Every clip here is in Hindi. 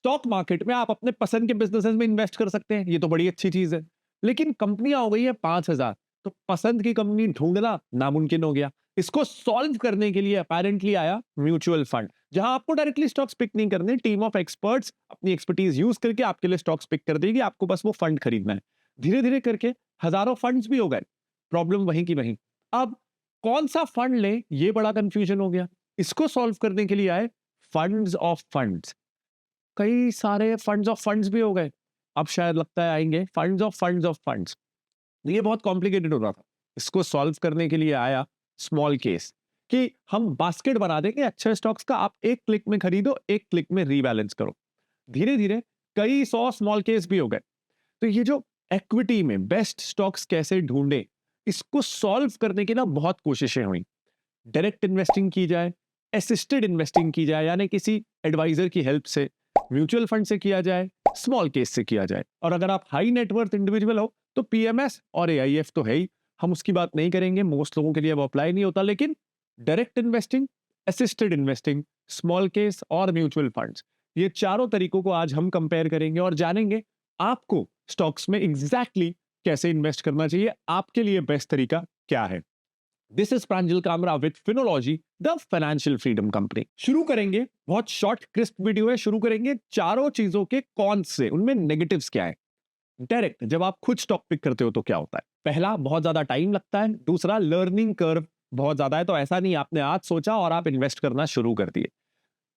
स्टॉक मार्केट में आप अपने पसंद के बिजनेसेस में इन्वेस्ट कर सकते हैं, ये तो बड़ी अच्छी चीज है। लेकिन कंपनियां हो गई है 5,000, तो पसंद की कंपनी ढूंढना नामुमकिन हो गया। इसको सॉल्व करने के लिए अपेरेंटली आया म्यूचुअल फंड, जहां आपको डायरेक्टली स्टॉक्स पिक नहीं करने, टीम ऑफ एक्सपर्ट्स अपनी एक्सपर्टीज यूज करके आपके लिए स्टॉक्स पिक कर देगी, आपको बस वो फंड खरीदना है। धीरे धीरे करके हजारों फंड्स भी हो गए, प्रॉब्लम वहीं की वहीं। अब कौन सा फंड ले, ये बड़ा कंफ्यूजन हो गया। इसको सॉल्व करने के लिए आए फंड्स ऑफ फंड्स। कई सारे फंड्स ऑफ फंड्स भी हो गए, अब शायद लगता है आएंगे फंड्स ऑफ फंड्स। ये बहुत कॉम्प्लिकेटेड हो रहा था। इसको सॉल्व करने के लिए आया स्मॉल केस, कि हम बास्केट बना देंगे अच्छे स्टॉक्स का, आप एक क्लिक में खरीदो, एक क्लिक में रीबैलेंस करो। धीरे धीरे कई सौ स्मॉल केस भी हो गए। तो ये जो इक्विटी में बेस्ट स्टॉक्स कैसे ढूंढे, इसको सॉल्व करने की ना बहुत कोशिशें हुई। डायरेक्ट इन्वेस्टिंग की जाए, असिस्टेड इन्वेस्टिंग की जाए, यानी किसी एडवाइजर की हेल्प से, म्यूचुअल फंड से किया जाए, स्मॉल केस से किया जाए। और अगर आप हाई नेटवर्थ इंडिविजुअल हो तो पीएमएस और एआईएफ तो है ही, हम उसकी बात नहीं करेंगे, मोस्ट लोगों के लिए वो अप्लाई नहीं होता। लेकिन direct investing, assisted investing, small case और म्यूचुअल फंड्स, ये चारों तरीकों को आज हम कंपेयर करेंगे और जानेंगे आपको स्टॉक्स में एग्जैक्टली कैसे इन्वेस्ट करना चाहिए, आपके लिए बेस्ट तरीका क्या है। This is Pranjal Kamra with Finology, the financial freedom company. शुरू करेंगे, बहुत शॉर्ट क्रिस्प वीडियो है, शुरू करेंगे चारों चीजों के कौन से, उनमें नेगेटिव्स क्या है। डायरेक्ट जब आप खुद स्टॉक पिक करते हो तो क्या होता है? पहला, बहुत ज्यादा टाइम लगता है। दूसरा, लर्निंग कर्व बहुत ज्यादा है, तो ऐसा नहीं आपने आज सोचा और आप इन्वेस्ट करना शुरू कर दिए।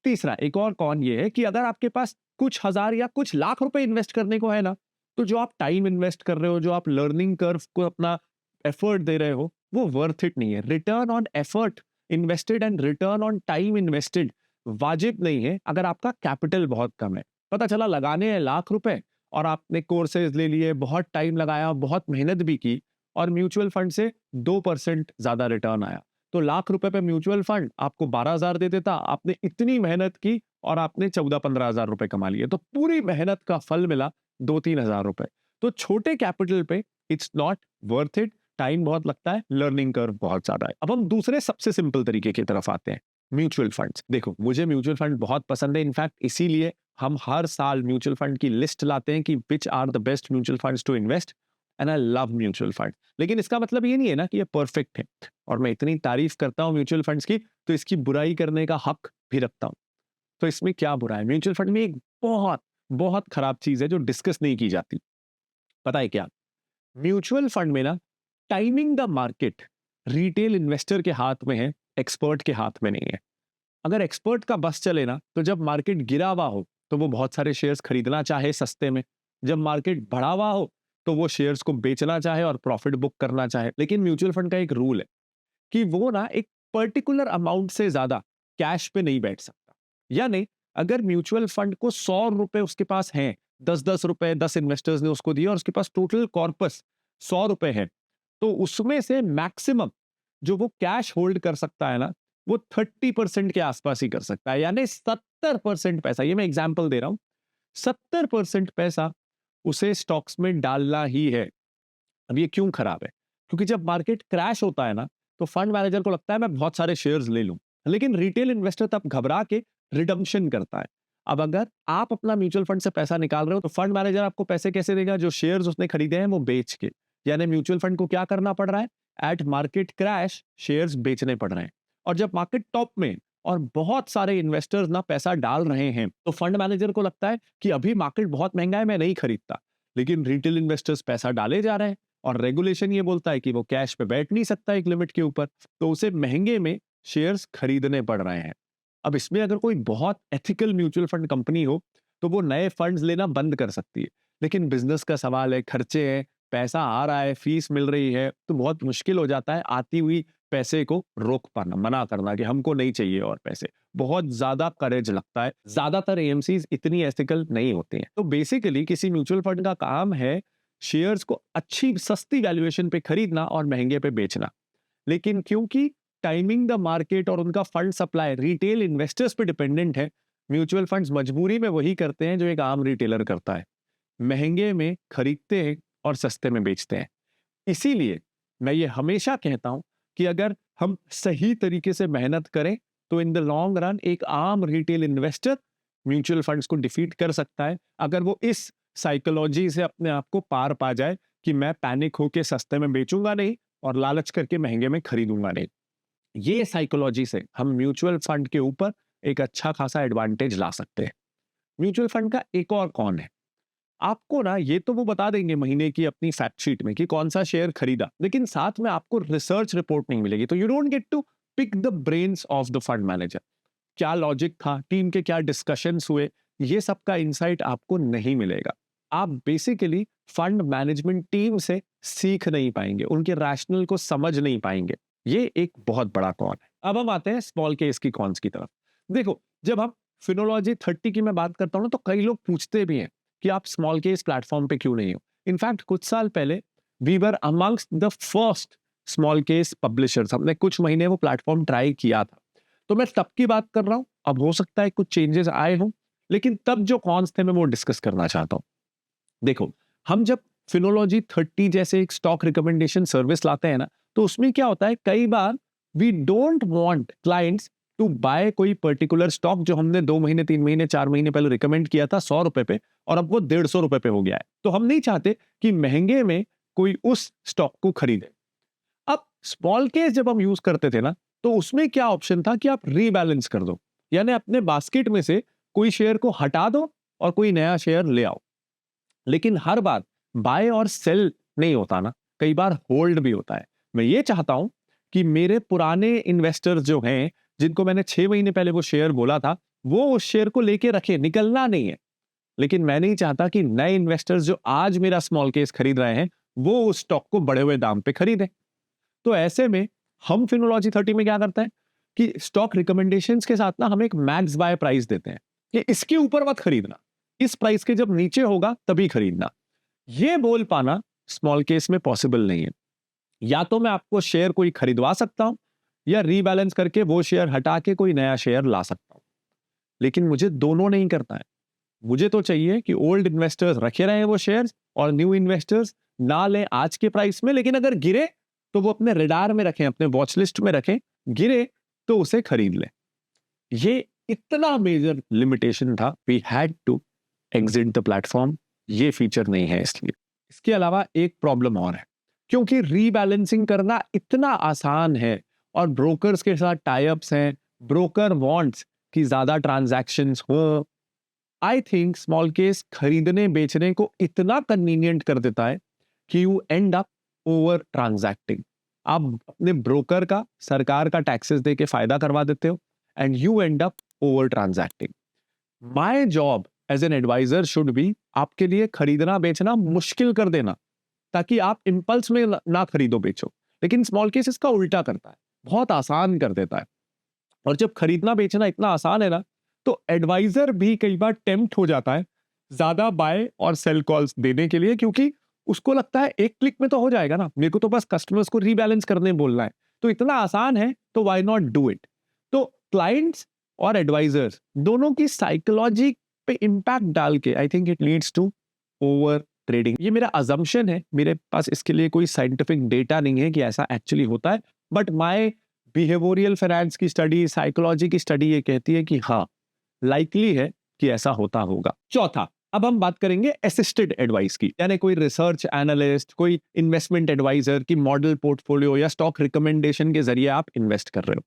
तीसरा, एक और कौन ये है कि अगर आपके पास कुछ हजार या कुछ लाख रुपए इन्वेस्ट करने को है ना, तो जो आप टाइम इन्वेस्ट कर रहे हो, जो आप लर्निंग कर्व को अपना एफर्ट दे रहे हो, वो वर्थ इट नहीं है। Return on effort invested and return on time invested वाजिब नहीं है अगर आपका कैपिटल बहुत कम है। पता चला लगाने हैं लाख रुपए और आपने कोर्सेज ले लिए, बहुत टाइम लगाया, बहुत मेहनत भी की, और म्यूचुअल फंड से 2% ज्यादा रिटर्न आया। तो लाख रुपए पे म्यूचुअल फंड आपको 12,000 दे देता, आपने इतनी मेहनत की और आपने 14-15 हजार रुपए कमा लिए, तो पूरी मेहनत का फल मिला 2-3 हजार रुपए। तो छोटे कैपिटल पे it's not worth it, time बहुत लगता है, लर्निंग कर्व बहुत ज्यादा है। अब हम दूसरे सबसे सिंपल तरीके की तरफ आते हैं, म्यूचुअल फंड्स। देखो, मुझे म्यूचुअल फंड बहुत पसंद है, इनफैक्ट इसीलिए हम हर साल म्यूचुअल फंड की लिस्ट लाते हैं कि which are the best mutual funds to invest, and I love mutual fund. लेकिन इसका मतलब ये नहीं है ना कि ये परफेक्ट है, और मैं इतनी तारीफ करता हूं म्यूचुअल फंड्स की, तो इसकी बुराई करने का हक भी रखता हूं। तो इसमें क्या बुरा है? म्यूचुअल फंड में एक बहुत बहुत खराब चीज है जो डिस्कस नहीं की जाती। पता है क्या? म्यूचुअल फंड में ना, timing the market retail investor के हाथ में है, एक्सपर्ट के हाथ में नहीं है। अगर एक्सपर्ट का बस चले ना, तो जब मार्केट गिरा हुआ हो तो वो बहुत सारे शेयर्स खरीदना चाहे सस्ते में, जब मार्केट बढ़ा हुआ हो तो वो शेयर्स को बेचना चाहे और प्रॉफिट बुक करना चाहे। लेकिन म्यूचुअल फंड का एक रूल है कि वो ना एक पर्टिकुलर अमाउंट से ज्यादा कैश पे नहीं बैठ सकता। यानी अगर म्यूचुअल फंड को 100 रुपए उसके पास हैं, 10-10 रुपए 10 इन्वेस्टर्स ने उसको दिए और उसके पास टोटल कॉर्पस 100 रुपए है, तो उसमें से मैक्सिमम जो वो कैश होल्ड कर सकता है ना, वो 30% के आसपास ही कर सकता है। यानी 70% पैसा, ये मैं एग्जाम्पल दे रहा हूं, 70% पैसा उसे स्टॉक्स में डालना ही है। अब ये क्यों खराब है? क्योंकि जब मार्केट क्रैश होता है ना, तो फंड मैनेजर को लगता है मैं बहुत सारे शेयर्स ले लूं, लेकिन रिटेल इन्वेस्टर तब घबरा के रिडम्पशन करता है। अब अगर आप अपना म्यूचुअल फंड से पैसा निकाल रहे हो, तो फंड मैनेजर आपको पैसे कैसे देगा? जो शेयर्स उसने खरीदे हैं वो बेच के। यानी म्यूचुअल फंड को क्या करना पड़ रहा है? एट मार्केट क्रैश शेयर्स बेचने पड़ रहे हैं। और जब मार्केट टॉप में और बहुत सारे इन्वेस्टर्स ना पैसा डाल रहे हैं, तो फंड मैनेजर को लगता है कि अभी मार्केट बहुत महंगा है, मैं नहीं खरीदता। लेकिन रिटेल इन्वेस्टर्स पैसा डाले जा रहे हैं, और रेगुलेशन ये बोलता है कि वो कैश पे बैठ नहीं सकता एक लिमिट के ऊपर, तो उसे महंगे में शेयर्स खरीदने पड़ रहे हैं। अब इसमें अगर कोई बहुत एथिकल म्यूचुअल फंड कंपनी हो, तो वो नए फंड्स लेना बंद कर सकती है। लेकिन बिजनेस का सवाल है, खर्चे हैं, पैसा आ रहा है, फीस मिल रही है, तो बहुत मुश्किल हो जाता है आती हुई पैसे को रोक पाना, मना करना कि हमको नहीं चाहिए और पैसे। बहुत ज्यादा करेज लगता है। ज्यादातर एएमसीज इतनी एथिकल नहीं होती हैं। तो बेसिकली किसी म्यूचुअल फंड का काम है शेयर्स को अच्छी सस्ती वैल्यूएशन पे खरीदना और महंगे पे बेचना। लेकिन क्योंकि टाइमिंग द मार्केट और उनका फंड सप्लाई रिटेल इन्वेस्टर्स पे डिपेंडेंट है, म्यूचुअल फंड्स मजबूरी में वही करते हैं जो एक आम रिटेलर करता है, महंगे में खरीदते हैं और सस्ते में बेचते हैं। इसीलिए मैं ये हमेशा कहता हूं कि अगर हम सही तरीके से मेहनत करें, तो इन द लॉन्ग रन एक आम रिटेल इन्वेस्टर म्यूचुअल फंड्स को डिफीट कर सकता है अगर वो इस साइकोलॉजी से अपने आप को पार पा जाए कि मैं पैनिक होके सस्ते में बेचूंगा नहीं और लालच करके महंगे में खरीदूंगा नहीं। ये साइकोलॉजी से हम म्यूचुअल फंड के ऊपर एक अच्छा खासा एडवांटेज ला सकते हैं। म्यूचुअल फंड का एक और कौन है, आपको ना ये तो वो बता देंगे महीने की अपनी फैक्ट शीट में कि कौन सा शेयर खरीदा, लेकिन साथ में आपको रिसर्च रिपोर्ट नहीं मिलेगी। तो you don't get to pick the brains of the fund manager. क्या लॉजिक था, टीम के क्या डिस्कशंस हुए, ये सब का इंसाइट आपको नहीं मिलेगा। आप बेसिकली फंड मैनेजमेंट टीम से सीख नहीं पाएंगे, उनके रैशनल को समझ नहीं पाएंगे। ये एक बहुत बड़ा कौन है। अब हम आते हैं स्मॉल केस की कॉन्स की तरफ। देखो, जब हम फिनोलॉजी 30 की मैं बात करता हूं ना, तो कई लोग पूछते भी हैं कि आप स्मॉल केस प्लेटफॉर्म पे क्यों नहीं हो। इनफैक्ट कुछ साल पहले we were amongst the first smallcase publishers. हमने कुछ महीने वो प्लेटफॉर्म ट्राई किया था। तो मैं तब की बात कर रहा हूं, अब हो सकता है कुछ चेंजेस आए हों, लेकिन तब जो कॉन्स थे मैं वो डिस्कस करना चाहता हूं। देखो, हम जब फिनोलॉजी 30 जैसे एक स्टॉक रिकमेंडेशन सर्विस लाते हैं ना, तो उसमें क्या होता है, कई बार we don't want clients to buy कोई पर्टिकुलर स्टॉक जो हमने 2 महीने 3 महीने 4 महीने पहले रिकमेंड किया था 100 रुपए पे, और अब वो 150 रुपए पे हो गया है। तो हम नहीं चाहते कि महंगे में कोई उस स्टॉक को खरीदे। अब स्मॉल केस जब हम यूज करते थे ना, तो उसमें क्या ऑप्शन था कि आप रीबैलेंस कर दो, यानी अपने बास्केट में से कोई शेयर को हटा दो और कोई नया शेयर ले आओ। लेकिन हर बार बाय और सेल नहीं होता ना, कई बार होल्ड भी होता है। मैं ये चाहता हूं कि मेरे पुराने इन्वेस्टर्स जो हैं, जिनको मैंने 6 महीने पहले वो शेयर बोला था, वो उस शेयर को लेके रखे, निकलना नहीं है। लेकिन मैं नहीं चाहता कि नए इन्वेस्टर्स जो आज मेरा स्मॉल केस खरीद रहे हैं, वो उस स्टॉक को बढ़े हुए दाम पे खरीदें। तो ऐसे में हम फिनोलॉजी 30 में क्या करते हैं कि स्टॉक रिकमेंडेशंस के साथ ना हम एक मैक्स बाय प्राइस देते हैं कि इसके ऊपर मत खरीदना, इस प्राइस के जब नीचे होगा तभी खरीदना। ये बोल पाना स्मॉल केस में पॉसिबल नहीं है। या तो मैं आपको शेयर कोई खरीदवा सकता हूं, या रीबैलेंस करके वो शेयर हटा के कोई नया शेयर ला सकता हूं, लेकिन मुझे दोनों नहीं करता है। मुझे तो चाहिए कि ओल्ड इन्वेस्टर्स रखे रहे वो शेयर्स और न्यू इन्वेस्टर्स ना लें आज के प्राइस में, लेकिन अगर गिरे तो वो अपने रडार में रखें, अपने वॉच लिस्ट में रखें, गिरे तो उसे खरीद लें। ये इतना मेजर लिमिटेशन था, we had to exit the platform. ये फीचर नहीं है इसलिए। इसके अलावा एक प्रॉब्लम और है, क्योंकि रीबैलेंसिंग करना इतना आसान है और ब्रोकर्स के साथ टाई अप्स हैं, ब्रोकर वांट्स कि ज्यादा ट्रांजैक्शंस हो। आई थिंक स्मॉल केस खरीदने बेचने को इतना कन्वीनियंट कर देता है कि you end up over transacting. आप अपने ब्रोकर का, सरकार का टैक्सेस दे के फायदा करवा देते हो, and you end up over transacting. My job as an advisor should be आपके लिए खरीदना बेचना मुश्किल कर देना, ताकि आप इंपल्स में ना खरीदो बेचो। लेकिन स्मॉल केस इसका उल्टा करता है, बहुत आसान कर देता है। और जब खरीदना बेचना इतना आसान है ना, तो एडवाइजर भी कई बार टेम्प्ट हो जाता है ज्यादा बाय और सेल कॉल्स देने के लिए, क्योंकि उसको लगता है एक क्लिक में तो हो जाएगा ना, मेरे को तो बस कस्टमर्स को रीबैलेंस करने बोलना है, तो इतना आसान है, तो व्हाई नॉट डू इट। तो क्लाइंट्स और एडवाइजर्स दोनों की साइकोलॉजी पे इंपैक्ट डाल के I think it leads to over trading. ये मेरा अजम्पशन है, मेरे पास इसके लिए कोई साइंटिफिक डेटा नहीं है कि ऐसा एक्चुअली होता है, बट माय बिहेवियरल फाइनेंस की स्टडी, साइकोलॉजी की स्टडी ये कहती है कि हाँ, लाइकली है कि ऐसा होता होगा। चौथा, अब हम बात करेंगे असिस्टेड एडवाइस की, यानी कोई रिसर्च एनालिस्ट, कोई इन्वेस्टमेंट एडवाइजर की मॉडल पोर्टफोलियो या स्टॉक रिकमेंडेशन के जरिए आप इन्वेस्ट कर रहे हो।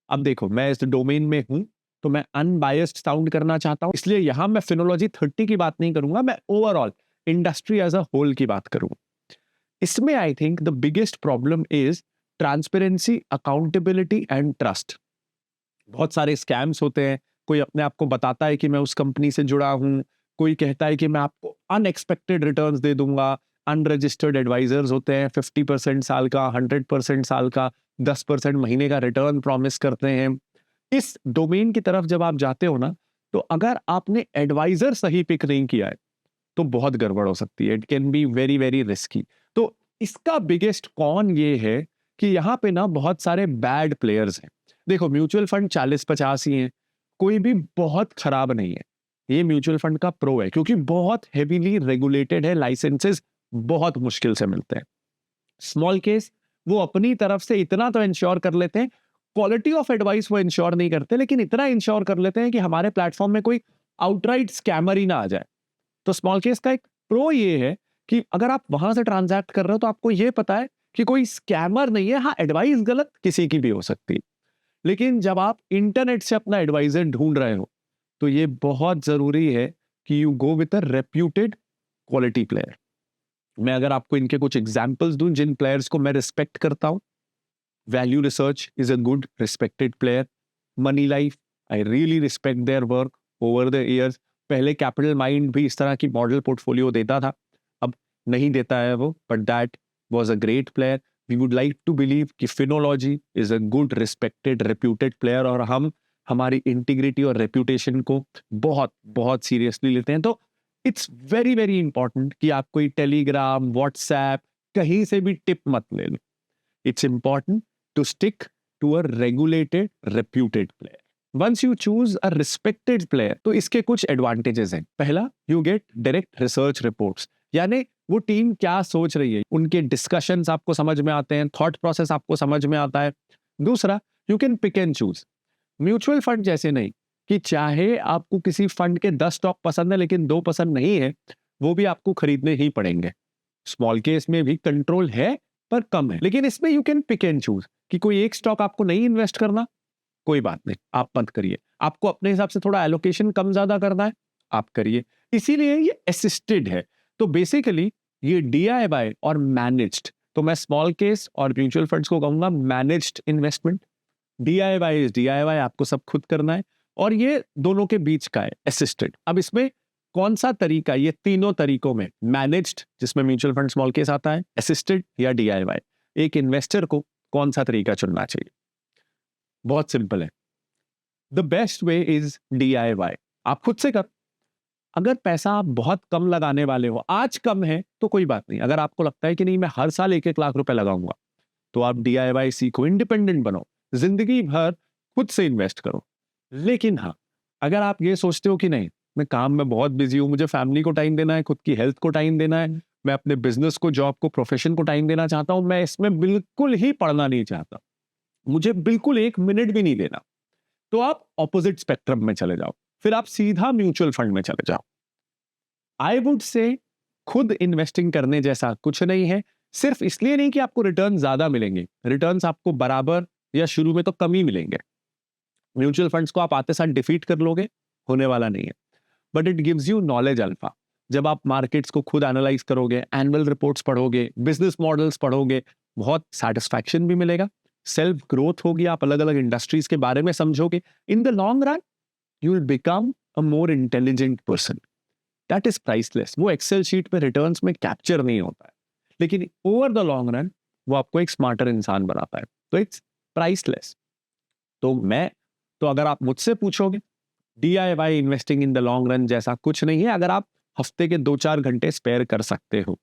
अब देखो, मैं इस डोमेन में हूं, तो मैं अनबायस्ड साउंड करना चाहता हूं, इसलिए यहां मैं फिनोलॉजी 30 की बात नहीं करूंगा, मैं overall industry as a whole की बात करूंगा। इसमें I think the biggest problem is transparency, accountability and trust. बहुत सारे स्कैम्स होते हैं, कोई अपने आप को बताता है कि मैं उस कंपनी से जुड़ा हूं, कोई कहता है कि मैं आपको अनएक्सपेक्टेड रिटर्न्स दे दूंगा। अनरजिस्टर्ड एडवाइजर्स होते हैं, 50% साल का, 100% साल का, 10% महीने का रिटर्न प्रॉमिस करते हैं। इस डोमेन की तरफ जब आप जाते हो ना, तो अगर आपने एडवाइजर सही पिक नहीं किया है, तो बहुत गड़बड़ हो सकती है। It can be very very risky. तो इसका बिगेस्ट कॉन ये है कि यहाँ पे ना बहुत सारे बैड प्लेयर्स हैं। देखो, म्यूचुअल फंड 40-50 ही हैं, कोई भी बहुत खराब नहीं है। ये म्यूचुअल फंड का प्रो है, क्योंकि बहुत हेवीली रेगुलेटेड है, लाइसेंसेस बहुत मुश्किल से मिलते हैं। स्मॉल केस वो अपनी तरफ से इतना तो इंश्योर कर लेते हैं, क्वालिटी ऑफ एडवाइस वो इंश्योर नहीं करते, लेकिन इतना इंश्योर कर लेते हैं कि हमारे प्लेटफॉर्म में कोई आउटराइट स्कैमर ही ना आ जाए। तो स्मॉल केस का एक प्रो ये है कि अगर आप वहां से ट्रांजैक्ट कर रहे हो तो आपको ये पता है कि कोई स्कैमर नहीं है। हाँ, एडवाइस गलत किसी की भी हो सकती है, लेकिन जब आप इंटरनेट से अपना एडवाइजर ढूंढ रहे हो तो ये बहुत जरूरी है कि you go with a reputed quality player. मैं अगर आपको इनके कुछ एग्जांपल्स दूं जिन प्लेयर्स को मैं रिस्पेक्ट करता हूं, value research is a good respected player. Money life, I really respect their work over the years. पहले कैपिटल माइंड भी इस तरह की मॉडल पोर्टफोलियो देता था, अब नहीं देता है वो, but that was a great player. We would like to believe कि Finology is a good respected reputed player, और हम हमारी इंटीग्रिटी और रेप्यूटेशन को बहुत बहुत सीरियसली लेते हैं। तो इट्स वेरी वेरी इंपॉर्टेंट कि आप कोई टेलीग्राम, व्हाट्सएप, कहीं से भी टिप मत ले लो। It's important to stick to a regulated reputed player. Once you choose a respected player तो इसके कुछ एडवांटेजेस हैं। पहला, you get direct research reports, यानी वो टीम क्या सोच रही है, उनके डिस्कशंस आपको समझ में आते हैं, थॉट प्रोसेस आपको समझ में आता है। दूसरा, you can pick and choose. Mutual fund जैसे नहीं कि चाहे आपको किसी फंड के 10 स्टॉक पसंद है लेकिन 2 पसंद नहीं है, वो भी आपको खरीदने ही पड़ेंगे। स्मॉल केस में भी कंट्रोल है पर कम है, लेकिन इसमें you can pick and choose कि कोई एक स्टॉक आपको नहीं इन्वेस्ट करना, कोई बात नहीं, आप मत करिए। आपको अपने हिसाब से थोड़ा एलोकेशन कम ज्यादा करना है, आप करिए। इसीलिए ये असिस्टेड है। तो बेसिकली ये डीआईवाई और मैनेज्ड, तो मैं स्मॉल केस और म्यूचुअल फंड्स को कहूंगा managed investment. DIY is DIY, आपको सब खुद करना है, और ये दोनों के बीच का है असिस्टेड। अब इसमें कौन सा तरीका, ये तीनों तरीकों में, मैनेज्ड जिसमें म्यूचुअल फंड स्मॉल केस आता है, असिस्टेड या डीआईवाई, एक इन्वेस्टर को कौन सा तरीका चुनना चाहिए? बहुत सिंपल है, the best way is DIY. आप खुद से कर। अगर पैसा आप बहुत कम लगाने वाले हो, आज कम है तो कोई बात नहीं। अगर आपको लगता है कि नहीं मैं हर साल 1-1 लाख रुपए लगाऊंगा, तो आप डीआईवाई सीखो, इंडिपेंडेंट बनो, जिंदगी भर खुद से इन्वेस्ट करो। लेकिन हाँ, अगर आप ये सोचते हो कि नहीं मैं काम में बहुत बिजी हूं, मुझे फैमिली को टाइम देना है, खुद की हेल्थ को टाइम देना है, मैं अपने बिजनेस को, जॉब को, प्रोफेशन को टाइम देना चाहता हूं, मैं इसमें बिल्कुल ही पढ़ना नहीं चाहता, मुझे बिल्कुल 1 मिनट भी नहीं देना, तो आप ऑपोजिट स्पेक्ट्रम में चले जाओ, फिर आप सीधा म्यूचुअल फंड में चले जाओ। आई वुड से खुद इन्वेस्टिंग करने जैसा कुछ नहीं है। सिर्फ इसलिए नहीं कि आपको रिटर्न ज्यादा मिलेंगे, रिटर्न्स आपको बराबर या शुरू में तो कम ही मिलेंगे। म्यूचुअल फंड्स को आप आते साथ डिफीट कर लोगे, होने वाला नहीं है, but it gives you knowledge alpha. जब आप मार्केट्स को खुद एनालाइज करोगे, एनुअल रिपोर्ट्स पढ़ोगे, बिजनेस मॉडल्स पढ़ोगे, बहुत सेटिस्फैक्शन भी मिलेगा, सेल्फ ग्रोथ होगी, आप अलग अलग इंडस्ट्रीज के बारे में समझोगे। In the long run you will become a more intelligent person. That is priceless. वो एक्सेल शीट पे रिटर्न्स में कैप्चर नहीं होता है, लेकिन ओवर द लॉन्ग रन वो आपको एक स्मार्टर इंसान बनाता है। तो इट्स प्राइसलेस। तो अगर आप मुझसे पूछोगे, DIY investing in the long run जैसा कुछ नहीं है। अगर आप हफ्ते के 2-4 घंटे स्पेयर कर सकते हो,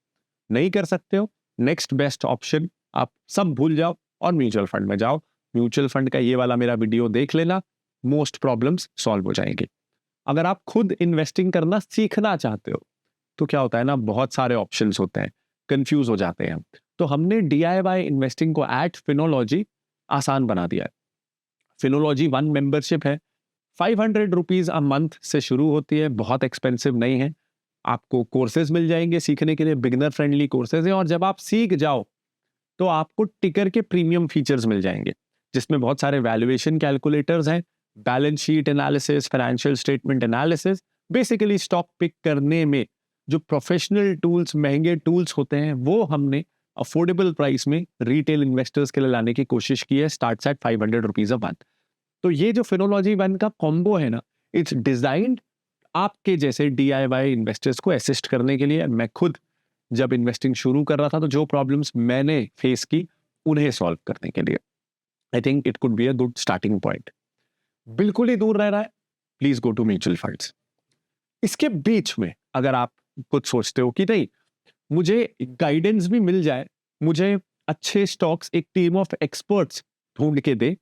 नहीं कर सकते हो, नेक्स्ट बेस्ट ऑप्शन, आप सब भूल जाओ और म्यूचुअल फंड में जाओ। म्यूचुअल फंड का ये वाला मेरा वीडियो देख लेना, मोस्ट प्रॉब्लम्स सॉल्व हो जाएंगे। अगर आप खुद इन्वेस्टिंग करना सीखना चाहते हो तो क्या होता है ना, बहुत सारे ऑप्शंस होते हैं, कंफ्यूज हो जाते हैं हम। तो हमने डीआईवाई इन्वेस्टिंग को एट फिनोलॉजी आसान बना दिया है। फिनोलॉजी 1 मेंबरशिप है, 500 रुपीज अ मंथ से शुरू होती है, बहुत एक्सपेंसिव नहीं है। आपको कोर्सेज मिल जाएंगे सीखने के लिए, बिगिनर फ्रेंडली कोर्सेज हैं, और जब आप सीख जाओ तो आपको टिकर के प्रीमियम फीचर्स मिल जाएंगे, जिसमें बहुत सारे वैल्यूएशन कैलकुलेटर्स हैं, balance sheet analysis, financial statement analysis. Basically stock pick करने में जो प्रोफेशनल टूल्स, महंगे टूल्स होते हैं, वो हमने अफोर्डेबल प्राइस में रिटेल इन्वेस्टर्स के लिए लाने की कोशिश की है, starts at 500 rupees a month. तो ये जो फिनोलॉजी 1 का कॉम्बो है ना, इट्स डिजाइंड आपके जैसे डीआईवाई इन्वेस्टर्स को असिस्ट करने के लिए। मैं खुद जब इन्वेस्टिंग शुरू कर रहा था तो जो प्रॉब्लम्स मैंने फेस की उन्हें सॉल्व करने के लिए I think it could be a good starting point. बिल्कुल ही दूर रह रहा है, please go to mutual funds. इसके बीच में अगर आप कुछ सोचते हो कि नहीं मुझे गाइडेंस भी मिल जाए, मुझे अच्छे स्टॉक्स एक टीम ऑफ एक्सपर्ट्स ढूंढ के दे,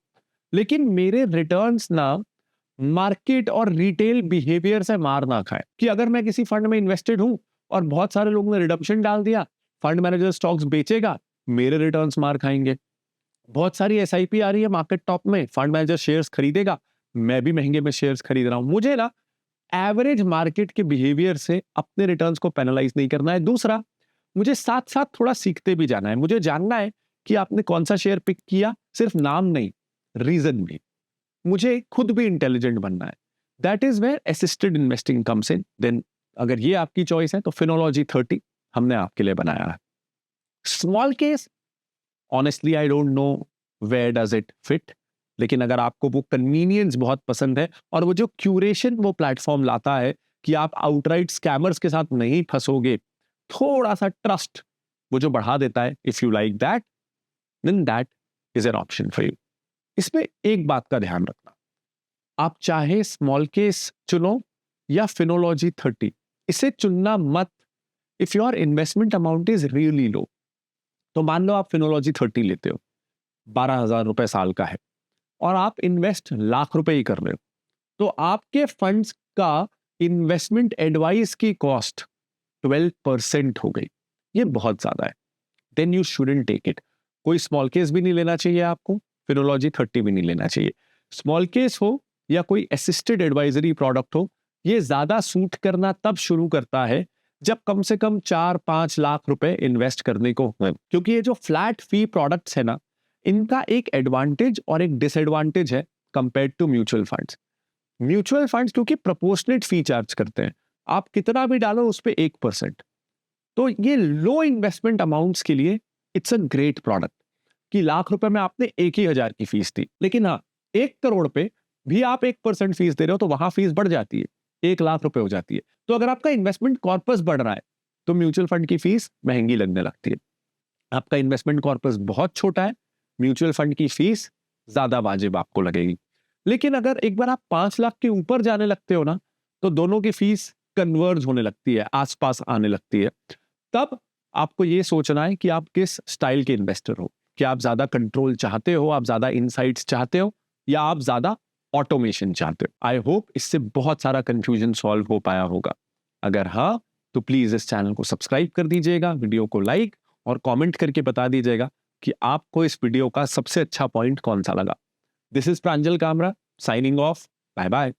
लेकिन मेरे रिटर्न्स ना मार्केट और रिटेल बिहेवियर से मार ना खाए, कि अगर मैं किसी फंड में इन्वेस्टेड हूं और बहुत सारे लोगों ने रिडम्पशन डाल दिया, फंड मैनेजर स्टॉक्स बेचेगा, मेरे रिटर्न्स मार खाएंगे। बहुत सारी एसआईपी आ रही है मार्केट टॉप में, फंड मैनेजर शेयर्स खरीदेगा, मैं भी महंगे में शेयर्स खरीद रहा हूं, मुझे ना एवरेज मार्केट के बिहेवियर से अपने रिटर्न्स को पेनलाइज नहीं करना है। दूसरा, मुझे साथ साथ थोड़ा सीखते भी जाना है। मुझे जानना है कि आपने कौन सा शेयर पिक किया, सिर्फ नाम नहीं, रीजन भी। मुझे खुद भी इंटेलिजेंट बनना है। That is where assisted investing comes in. Then अगर ये आपकी चॉइस है तो फिनोलॉजी 30 हमने आपके लिए बनाया है। Smallcase, honestly I don't know where does it fit, लेकिन अगर आपको वो कन्वीनियंस बहुत पसंद है और वो जो क्यूरेशन वो प्लेटफॉर्म लाता है कि आप आउटराइट स्कैमर्स के साथ नहीं फंसोगे, थोड़ा सा ट्रस्ट वो जो बढ़ा देता है, if you like that, then that is an option for you. इसमें एक बात का ध्यान रखना, आप चाहे स्मॉल केस चुनो या फिनोलॉजी 30, इसे चुनना मत if your investment amount is really low. तो मान लो आप फिनोलॉजी 30 लेते हो, 12,000 रुपए साल का है, और आप इन्वेस्ट लाख रुपए ही कर रहे हो, तो आपके फंड्स का इन्वेस्टमेंट एडवाइस की कॉस्ट 12% हो गई। ये बहुत ज्यादा है। Then you shouldn't take it. कोई स्मॉल केस भी नहीं लेना चाहिए आपको, फिनोलॉजी 30 भी नहीं लेना चाहिए। स्मॉल केस हो या कोई असिस्टेड एडवाइजरी प्रोडक्ट हो, ये ज्यादा सूट करना तब शुरू करता है जब कम से कम 4-5 लाख रुपए इन्वेस्ट करने को है। क्योंकि ये जो फ्लैट फी प्रोडक्ट्स है ना, इनका एक एडवांटेज और एक डिसएडवांटेज है compared to mutual funds. Mutual funds क्योंकि प्रोपोर्शनेट फी चार्ज करते हैं, आप कितना भी डालो उस पर 1%। तो ये लो इन्वेस्टमेंट अमाउंट्स के लिए इट्स अ ग्रेट प्रोडक्ट कि लाख रुपए में आपने 1,000 की फीस दी, लेकिन हाँ 1 करोड़ पे भी आप 1% फीस दे रहे हो तो वहां फीस बढ़ जाती है, 1 लाख रुपए हो जाती है। तो अगर आपका इन्वेस्टमेंट कॉर्पस बढ़ रहा है तो म्यूचुअल फंड की फीस महंगी लगने लगती है। आपका इन्वेस्टमेंट कॉर्पस बहुत छोटा है, म्यूचुअल फंड की फीस ज्यादा वाजिब आपको लगेगी। लेकिन अगर एक बार आप 5 लाख के ऊपर जाने लगते हो ना, तो दोनों की फीस कन्वर्ज होने लगती है, आसपास आने लगती है। तब आपको ये सोचना है कि आप किस स्टाइल के इन्वेस्टर हो। क्या आप ज्यादा कंट्रोल चाहते हो, आप ज्यादा इनसाइट्स चाहते हो, या आप ज्यादा ऑटोमेशन चाहते हो। आई होप इससे बहुत सारा कंफ्यूजन सॉल्व हो पाया होगा। अगर हाँ, तो प्लीज इस चैनल को सब्सक्राइब कर दीजिएगा, वीडियो को लाइक और कमेंट करके बता दीजिएगा कि आपको इस वीडियो का सबसे अच्छा पॉइंट कौन सा लगा। This is Pranjal Kamra signing off. Bye bye.